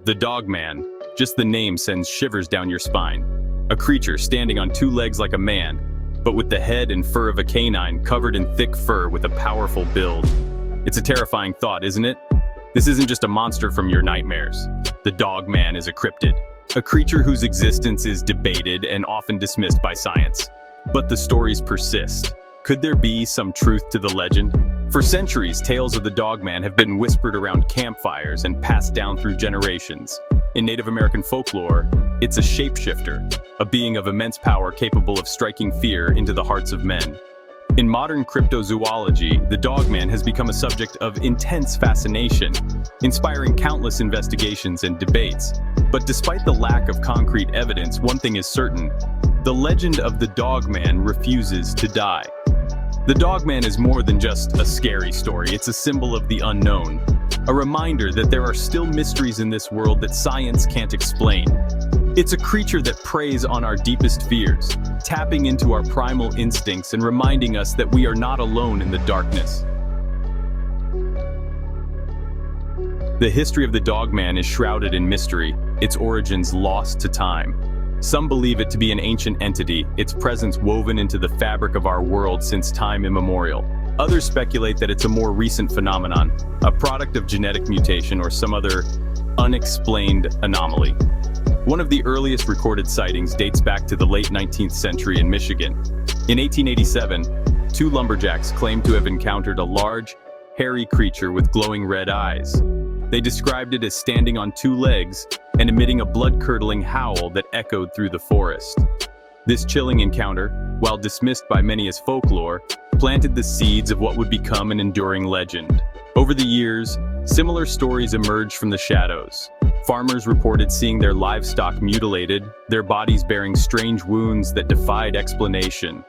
The Dogman. Just the name sends shivers down your spine. A creature standing on two legs like a man, but with the head and fur of a canine covered in thick fur with a powerful build. It's a terrifying thought, isn't it? This isn't just a monster from your nightmares. The Dogman is a cryptid, a creature whose existence is debated and often dismissed by science. But the stories persist. Could there be some truth to the legend? For centuries, tales of the Dogman have been whispered around campfires and passed down through generations. In Native American folklore, it's a shapeshifter, a being of immense power capable of striking fear into the hearts of men. In modern cryptozoology, the Dogman has become a subject of intense fascination, inspiring countless investigations and debates. But despite the lack of concrete evidence, one thing is certain: the legend of the Dogman refuses to die. The Dogman is more than just a scary story, it's a symbol of the unknown. A reminder that there are still mysteries in this world that science can't explain. It's a creature that preys on our deepest fears, tapping into our primal instincts and reminding us that we are not alone in the darkness. The history of the Dogman is shrouded in mystery, its origins lost to time. Some believe it to be an ancient entity, its presence woven into the fabric of our world since time immemorial. Others speculate that it's a more recent phenomenon, a product of genetic mutation or some other unexplained anomaly. One of the earliest recorded sightings dates back to the late 19th century in Michigan. In 1887, two lumberjacks claimed to have encountered a large, hairy creature with glowing red eyes. They described it as standing on two legs and emitting a blood-curdling howl that echoed through the forest. This chilling encounter, while dismissed by many as folklore, planted the seeds of what would become an enduring legend. Over the years, similar stories emerged from the shadows. Farmers reported seeing their livestock mutilated, their bodies bearing strange wounds that defied explanation.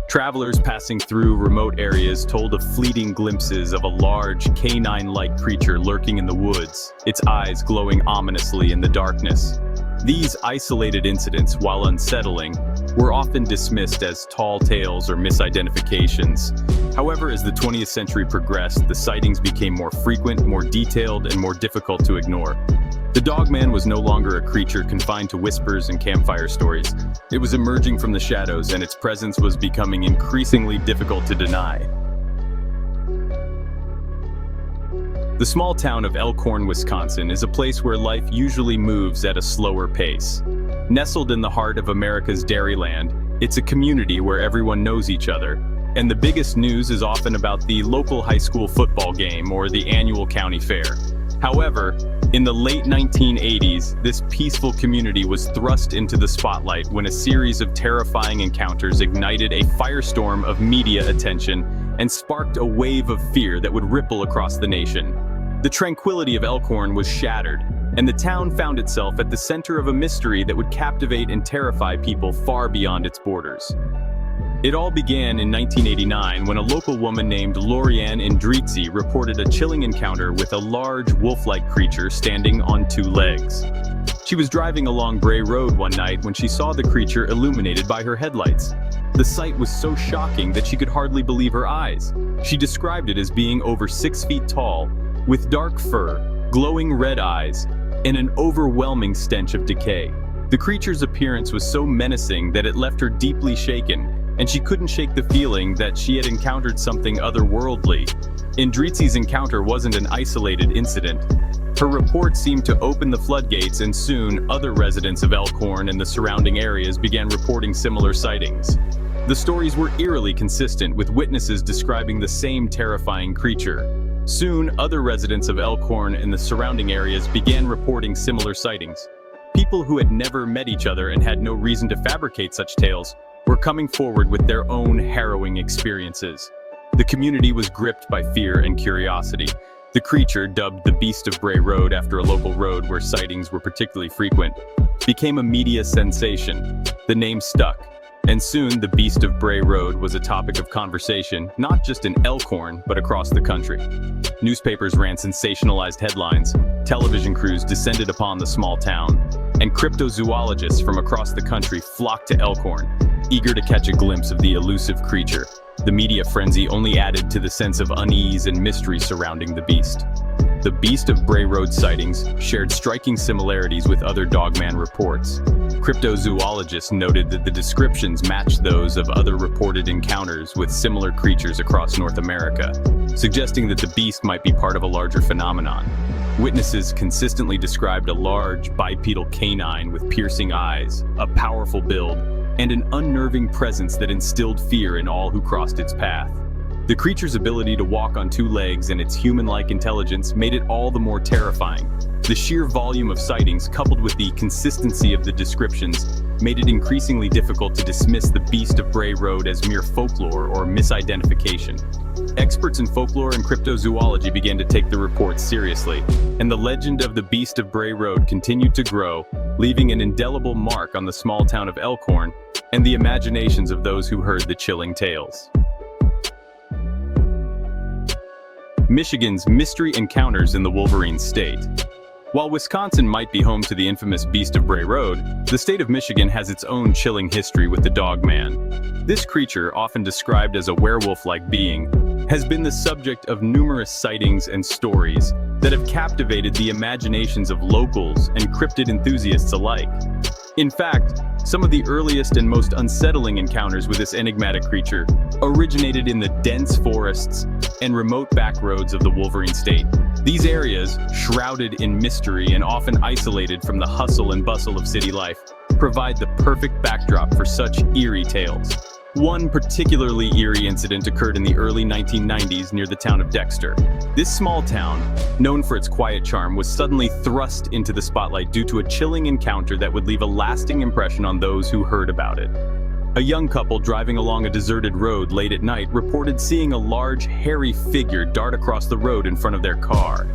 Travelers passing through remote areas told of fleeting glimpses of a large, canine-like creature lurking in the woods, its eyes glowing ominously in the darkness. These isolated incidents, while unsettling, were often dismissed as tall tales or misidentifications. However, as the 20th century progressed, the sightings became more frequent, more detailed, and more difficult to ignore. The Dogman was no longer a creature confined to whispers and campfire stories. It was emerging from the shadows, and its presence was becoming increasingly difficult to deny. The small town of Elkhorn, Wisconsin is a place where life usually moves at a slower pace. Nestled in the heart of America's dairyland, it's a community where everyone knows each other, and the biggest news is often about the local high school football game or the annual county fair. However, in the late 1980s, this peaceful community was thrust into the spotlight when a series of terrifying encounters ignited a firestorm of media attention and sparked a wave of fear that would ripple across the nation. The tranquility of Elkhorn was shattered, and the town found itself at the center of a mystery that would captivate and terrify people far beyond its borders. It all began in 1989 when a local woman named Lorianne Indrizzi reported a chilling encounter with a large wolf-like creature standing on two legs. She was driving along Bray Road one night when she saw the creature illuminated by her headlights. The sight was so shocking that she could hardly believe her eyes. She described it as being over 6 feet tall, with dark fur, glowing red eyes, and an overwhelming stench of decay. The creature's appearance was so menacing that it left her deeply shaken, and she couldn't shake the feeling that she had encountered something otherworldly. Indrizzi's encounter wasn't an isolated incident. Her report seemed to open the floodgates, and soon other residents of Elkhorn and the surrounding areas began reporting similar sightings. The stories were eerily consistent, with witnesses describing the same terrifying creature. Soon, other residents of Elkhorn and the surrounding areas began reporting similar sightings. People who had never met each other and had no reason to fabricate such tales were coming forward with their own harrowing experiences. The community was gripped by fear and curiosity. The creature, dubbed the Beast of Bray Road after a local road where sightings were particularly frequent, became a media sensation. The name stuck, and soon the Beast of Bray Road was a topic of conversation, not just in Elkhorn, but across the country. Newspapers ran sensationalized headlines, television crews descended upon the small town, and cryptozoologists from across the country flocked to Elkhorn, eager to catch a glimpse of the elusive creature. The media frenzy only added to the sense of unease and mystery surrounding the beast. the Beast of Bray Road sightings shared striking similarities with other Dogman reports. Cryptozoologists noted that the descriptions matched those of other reported encounters with similar creatures across North America, suggesting that the beast might be part of a larger phenomenon. Witnesses consistently described a large, bipedal canine with piercing eyes, a powerful build, and an unnerving presence that instilled fear in all who crossed its path. The creature's ability to walk on two legs and its human-like intelligence made it all the more terrifying. The sheer volume of sightings, coupled with the consistency of the descriptions, made it increasingly difficult to dismiss the Beast of Bray Road as mere folklore or misidentification. Experts in folklore and cryptozoology began to take the reports seriously, and the legend of the Beast of Bray Road continued to grow, leaving an indelible mark on the small town of Elkhorn and the imaginations of those who heard the chilling tales. Michigan's mystery encounters in the Wolverine State. While Wisconsin might be home to the infamous Beast of Bray Road, the state of Michigan has its own chilling history with the Dogman. This creature, often described as a werewolf-like being, has been the subject of numerous sightings and stories that have captivated the imaginations of locals and cryptid enthusiasts alike. In fact, some of the earliest and most unsettling encounters with this enigmatic creature originated in the dense forests and remote back roads of the Wolverine State. These areas, shrouded in mystery and often isolated from the hustle and bustle of city life, provide the perfect backdrop for such eerie tales. One particularly eerie incident occurred in the early 1990s near the town of Dexter. This small town, known for its quiet charm, was suddenly thrust into the spotlight due to a chilling encounter that would leave a lasting impression on those who heard about it. A young couple driving along a deserted road late at night reported seeing a large, hairy figure dart across the road in front of their car.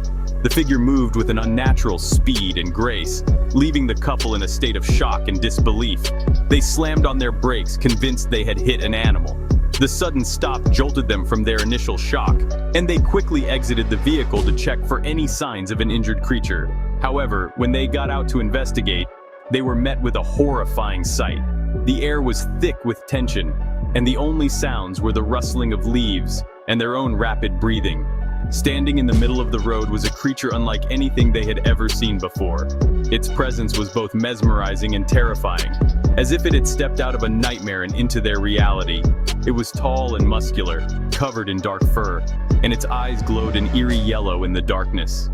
The figure moved with an unnatural speed and grace, leaving the couple in a state of shock and disbelief. They slammed on their brakes, convinced they had hit an animal. The sudden stop jolted them from their initial shock, and they quickly exited the vehicle to check for any signs of an injured creature. However, when they got out to investigate, they were met with a horrifying sight. The air was thick with tension, and the only sounds were the rustling of leaves and their own rapid breathing. Standing in the middle of the road was a creature unlike anything they had ever seen before. Its presence was both mesmerizing and terrifying, as if it had stepped out of a nightmare and into their reality. It was tall and muscular, covered in dark fur, and its eyes glowed an eerie yellow in the darkness.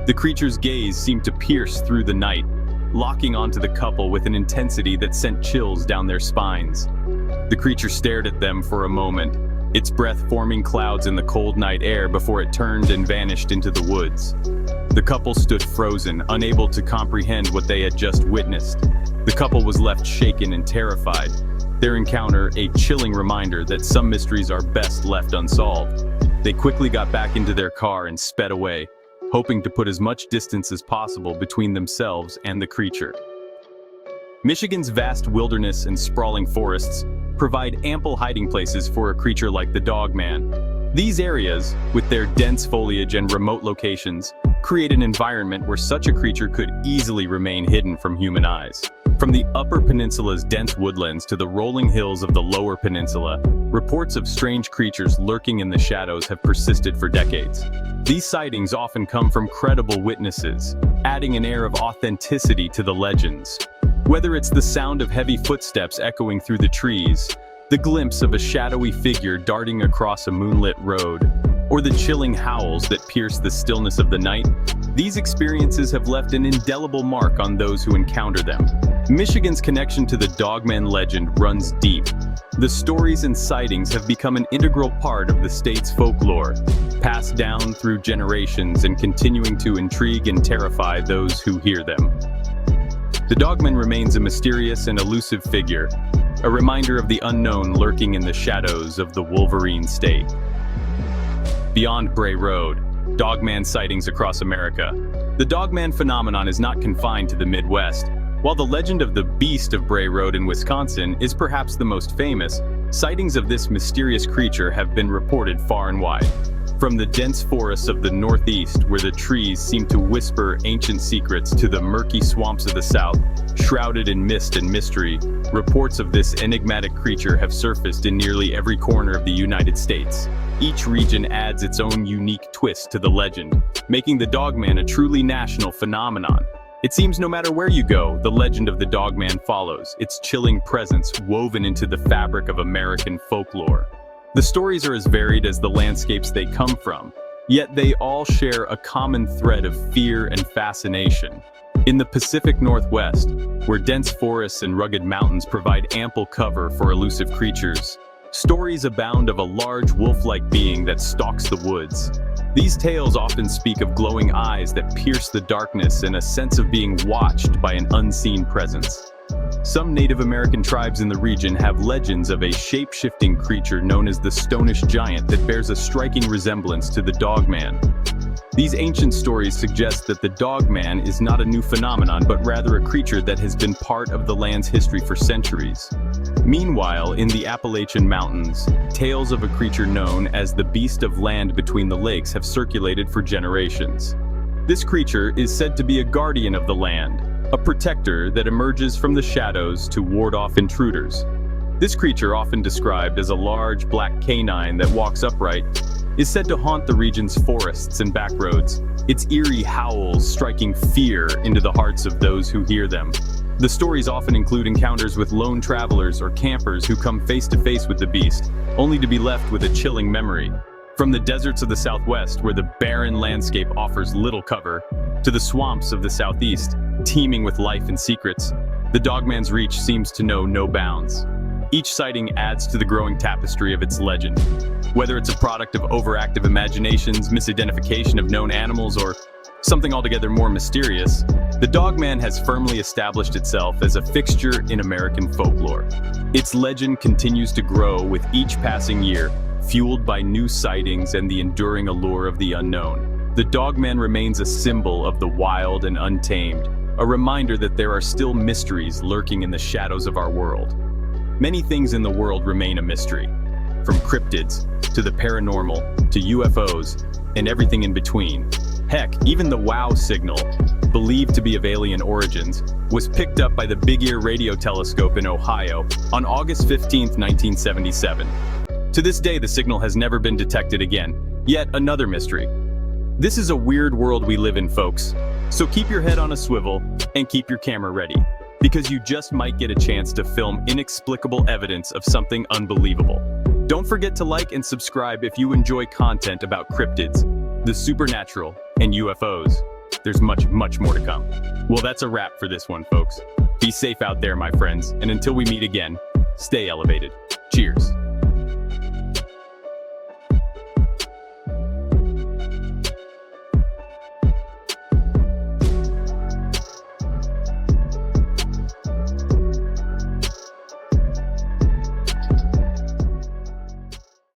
The creature's gaze seemed to pierce through the night, locking onto the couple with an intensity that sent chills down their spines. The creature stared at them for a moment, its breath forming clouds in the cold night air before it turned and vanished into the woods. The couple stood frozen, unable to comprehend what they had just witnessed. The couple was left shaken and terrified, their encounter a chilling reminder that some mysteries are best left unsolved. They quickly got back into their car and sped away, hoping to put as much distance as possible between themselves and the creature. Michigan's vast wilderness and sprawling forests provide ample hiding places for a creature like the Dogman. These areas, with their dense foliage and remote locations, create an environment where such a creature could easily remain hidden from human eyes. From the Upper Peninsula's dense woodlands to the rolling hills of the Lower Peninsula, reports of strange creatures lurking in the shadows have persisted for decades. These sightings often come from credible witnesses, adding an air of authenticity to the legends. Whether it's the sound of heavy footsteps echoing through the trees, the glimpse of a shadowy figure darting across a moonlit road, or the chilling howls that pierce the stillness of the night, these experiences have left an indelible mark on those who encounter them. Michigan's connection to the Dogman legend runs deep. The stories and sightings have become an integral part of the state's folklore, passed down through generations and continuing to intrigue and terrify those who hear them. The Dogman remains a mysterious and elusive figure, a reminder of the unknown lurking in the shadows of the Wolverine State. Beyond Bray Road, Dogman sightings across America. The Dogman phenomenon is not confined to the Midwest. While the legend of the Beast of Bray Road in Wisconsin is perhaps the most famous, sightings of this mysterious creature have been reported far and wide. From the dense forests of the northeast, where the trees seem to whisper ancient secrets, to the murky swamps of the south, shrouded in mist and mystery, reports of this enigmatic creature have surfaced in nearly every corner of the United States. Each region adds its own unique twist to the legend, making the Dogman a truly national phenomenon. It seems no matter where you go, the legend of the Dogman follows, its chilling presence woven into the fabric of American folklore. The stories are as varied as the landscapes they come from, yet they all share a common thread of fear and fascination. In the Pacific Northwest, where dense forests and rugged mountains provide ample cover for elusive creatures, stories abound of a large wolf-like being that stalks the woods. These tales often speak of glowing eyes that pierce the darkness and a sense of being watched by an unseen presence. Some Native American tribes in the region have legends of a shape-shifting creature known as the Stonish Giant that bears a striking resemblance to the Dogman. These ancient stories suggest that the Dogman is not a new phenomenon, but rather a creature that has been part of the land's history for centuries. Meanwhile, in the Appalachian Mountains, tales of a creature known as the Beast of Land Between the Lakes have circulated for generations. This creature is said to be a guardian of the land, a protector that emerges from the shadows to ward off intruders. This creature, often described as a large black canine that walks upright, is said to haunt the region's forests and backroads, its eerie howls striking fear into the hearts of those who hear them. The stories often include encounters with lone travelers or campers who come face to face with the beast, only to be left with a chilling memory. From the deserts of the Southwest, where the barren landscape offers little cover, to the swamps of the Southeast, teeming with life and secrets, the Dogman's reach seems to know no bounds. Each sighting adds to the growing tapestry of its legend. Whether it's a product of overactive imaginations, misidentification of known animals, or something altogether more mysterious, the Dogman has firmly established itself as a fixture in American folklore. Its legend continues to grow with each passing year, fueled by new sightings and the enduring allure of the unknown. The Dogman remains a symbol of the wild and untamed, a reminder that there are still mysteries lurking in the shadows of our world. Many things in the world remain a mystery, from cryptids to the paranormal to UFOs and everything in between. Heck, even the WOW signal, believed to be of alien origins, was picked up by the Big Ear radio telescope in Ohio on August 15, 1977. To this day, the signal has never been detected again. Yet another mystery. This is a weird world we live in, folks. So keep your head on a swivel and keep your camera ready, because you just might get a chance to film inexplicable evidence of something unbelievable. Don't forget to like and subscribe if you enjoy content about cryptids, the supernatural, and UFOs. There's much, much more to come. Well, that's a wrap for this one, folks. Be safe out there, my friends, and until we meet again, stay elevated. Cheers.